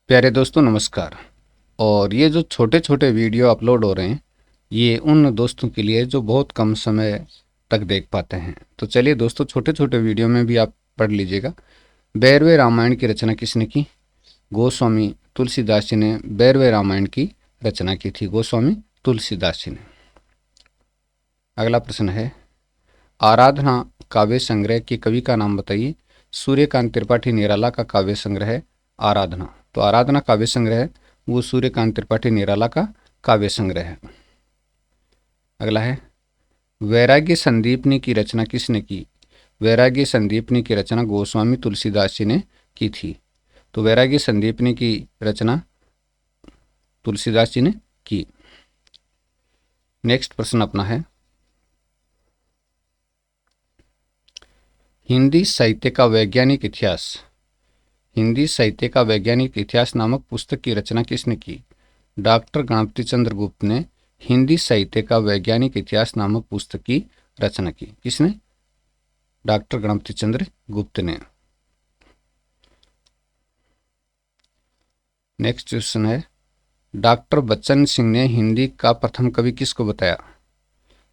प्यारे दोस्तों नमस्कार। और ये जो छोटे छोटे वीडियो अपलोड हो रहे हैं ये उन दोस्तों के लिए जो बहुत कम समय तक देख पाते हैं। तो चलिए दोस्तों, छोटे छोटे वीडियो में भी आप पढ़ लीजिएगा। 12वें रामायण की रचना किसने की? गोस्वामी तुलसीदास जी ने 12वें रामायण की रचना की थी, गोस्वामी तुलसीदास जी ने। अगला प्रश्न है, आराधना काव्य संग्रह के कवि का नाम बताइए। सूर्यकांत त्रिपाठी निराला का काव्य संग्रह है आराधना। तो आराधना काव्य संग्रह है वो सूर्यकांत त्रिपाठी निराला का काव्य संग्रह है। अगला है, वैराग्य संदीपनी की रचना किसने की? वैराग्य संदीपनी की रचना गोस्वामी तुलसीदास जी ने की थी। तो वैराग्य संदीपनी की रचना तुलसीदास जी ने की। नेक्स्ट प्रश्न अपना है, हिंदी साहित्य का वैज्ञानिक इतिहास। हिंदी साहित्य का वैज्ञानिक इतिहास नामक पुस्तक की रचना किसने की? डॉक्टर गणपति चंद्र गुप्त ने हिंदी साहित्य का वैज्ञानिक इतिहास नामक पुस्तक की रचना की। किसने? डॉक्टर गणपति चंद्र गुप्त ने। नेक्स्ट क्वेश्चन है, डॉक्टर बच्चन सिंह ने हिंदी का प्रथम कवि किसको बताया?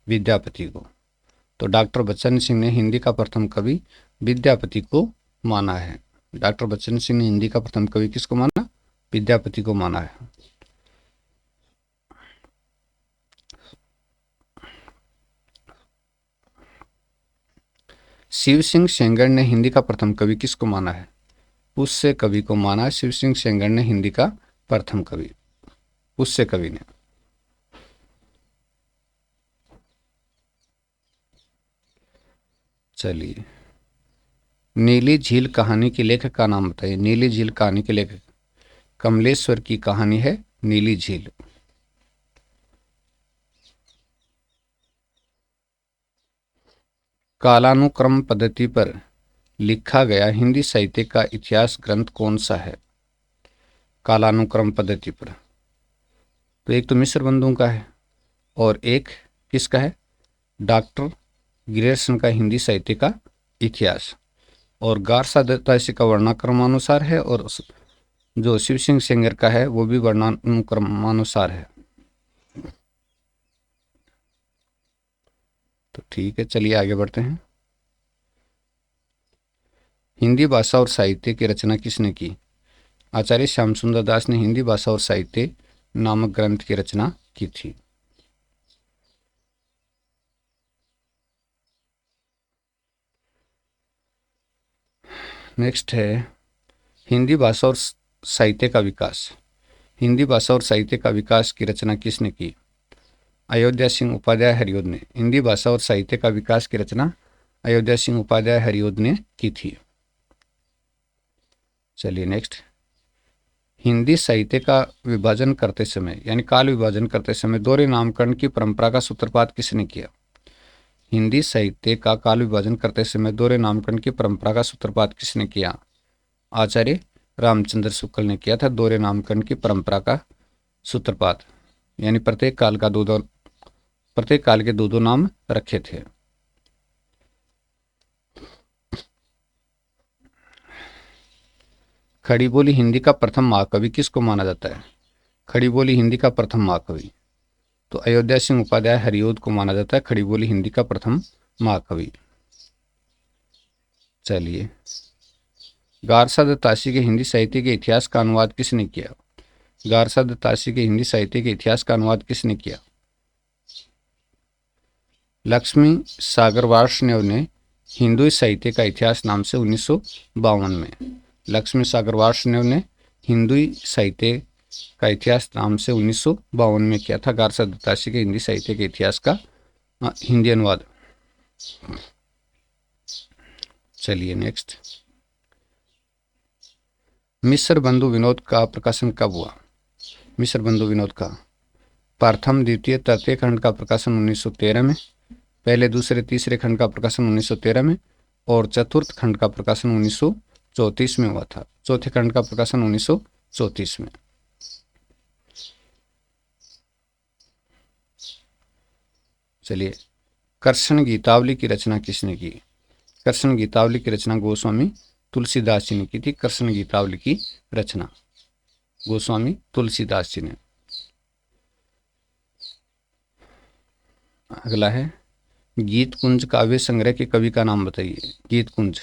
विद्यापति को। तो डॉक्टर बच्चन सिंह ने हिंदी का प्रथम कवि विद्यापति को माना है। डॉक्टर बच्चन सिंह ने हिंदी का प्रथम कवि किसको माना? विद्यापति को माना है। शिव सिंह सेंगर ने हिंदी का प्रथम कवि किसको माना है? पुष्य कवि को माना है शिव सिंह सेंगर ने हिंदी का प्रथम कवि, पुष्य कवि ने। चलिए, नीली झील कहानी के लेखक का नाम बताइए। नीली झील कहानी के लेखक कमलेश्वर की कहानी है नीली झील। कालानुक्रम पद्धति पर लिखा गया हिंदी साहित्य का इतिहास ग्रंथ कौन सा है? कालानुक्रम पद्धति पर तो एक तो मिश्र बंधुओं का है और एक किसका है? डॉक्टर ग्रेयर्सन का हिंदी साहित्य का इतिहास। और गारसा दत्तासी का वर्णानुक्रमानुसार है और जो शिव सिंह सेंगर का है वो भी वर्णानुक्रमानुसार है। तो ठीक है, चलिए आगे बढ़ते हैं। हिंदी भाषा और साहित्य की रचना किसने की? आचार्य श्याम सुंदर दास ने हिंदी भाषा और साहित्य नामक ग्रंथ की रचना की थी। नेक्स्ट है, हिंदी भाषा और साहित्य का विकास। हिंदी भाषा और साहित्य का विकास की रचना किसने की? अयोध्या सिंह उपाध्याय हरिओद ने। हिंदी भाषा और साहित्य का विकास की रचना अयोध्या सिंह उपाध्याय हरिओद ने की थी। चलिए नेक्स्ट, हिंदी साहित्य का विभाजन करते समय यानी काल विभाजन करते समय दोहरे नामकरण की परंपरा का सूत्रपात किसने किया? हिंदी साहित्य का काल विभाजन करते समय दोहरे नामकरण की परंपरा का सूत्रपात किसने किया? आचार्य रामचंद्र शुक्ल ने किया था दोहरे नामकरण की परंपरा का सूत्रपात। यानी प्रत्येक काल के दो दो नाम रखे थे। खड़ी बोली हिंदी का प्रथम महाकवि किसको माना जाता है? खड़ी बोली हिंदी का प्रथम महाकवि तो अयोध्या सिंह उपाध्याय हरिओद को माना जाता है खड़ी बोली हिंदी का प्रथम महाकवि। चलिए, गारसा दत्तासी के हिंदी साहित्य के इतिहास का अनुवाद किसने किया? गारसा दत्तासी के हिंदी साहित्य के इतिहास का अनुवाद किसने किया? लक्ष्मी सागर वार्ष्णेय ने हिंदू साहित्य का इतिहास नाम से 1952 में। लक्ष्मी सागर वार्ष्णेय ने हिंदू साहित्य का इतिहास नाम से 1952 में किया था गारसा दत्तासी के हिंदी साहित्य के इतिहास का हिंदी अनुवाद। चलिए नेक्स्ट, मिश्र बंधु विनोद का प्रकाशन कब हुआ? मिश्र बंधु विनोद का प्रथम द्वितीय तृतीय खंड का प्रकाशन 1913 में, पहले दूसरे तीसरे खंड का प्रकाशन 1913 में और चतुर्थ खंड का प्रकाशन 1934 में हुआ था। चौथे खंड का प्रकाशन 1934 में। चलिए, कृष्ण गीतावली की रचना किसने की? कृष्ण गीतावली की रचना गोस्वामी तुलसीदास जी ने की थी। कृष्ण गीतावली की रचना। गोस्वामी तुलसीदास जी ने। अगला है गीत कुंज काव्य संग्रह के कवि का नाम बताइए। गीत कुंज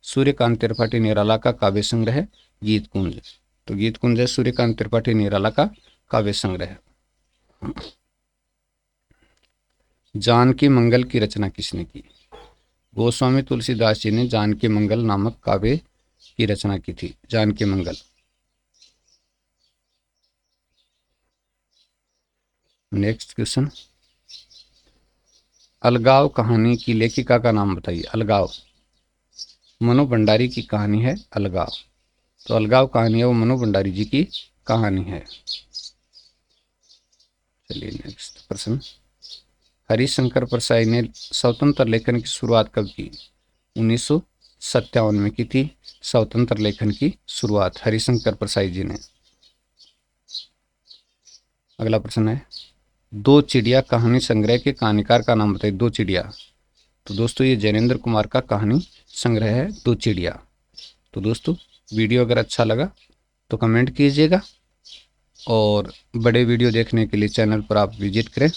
सूर्यकांत त्रिपाठी निराला का काव्य संग्रह है गीत कुंज। तो गीत कुंज है सूर्यकांत त्रिपाठी निराला का काव्य संग्रह। जानकी मंगल की रचना किसने की? गोस्वामी तुलसीदास जी ने जानकी मंगल नामक काव्य की रचना की थी। जानकी मंगल। नेक्स्ट क्वेश्चन, अलगाव कहानी की लेखिका का नाम बताइए। अलगाव मनु भंडारी की कहानी है अलगाव। तो अलगाव कहानी है वो मनु भंडारी जी की कहानी है। चलिए नेक्स्ट प्रश्न, हरिशंकर परसाई ने स्वतंत्र लेखन की शुरुआत कब की? 1957 में की थी स्वतंत्र लेखन की शुरुआत हरिशंकर परसाई जी ने। अगला प्रश्न है, दो चिड़िया कहानी संग्रह के कहानीकार का नाम बताइए। दो चिड़िया। तो दोस्तों ये जैनेन्द्र कुमार का कहानी संग्रह है दो चिड़िया। तो दोस्तों वीडियो अगर अच्छा लगा तो कमेंट कीजिएगा और बड़े वीडियो देखने के लिए चैनल पर आप विजिट करें।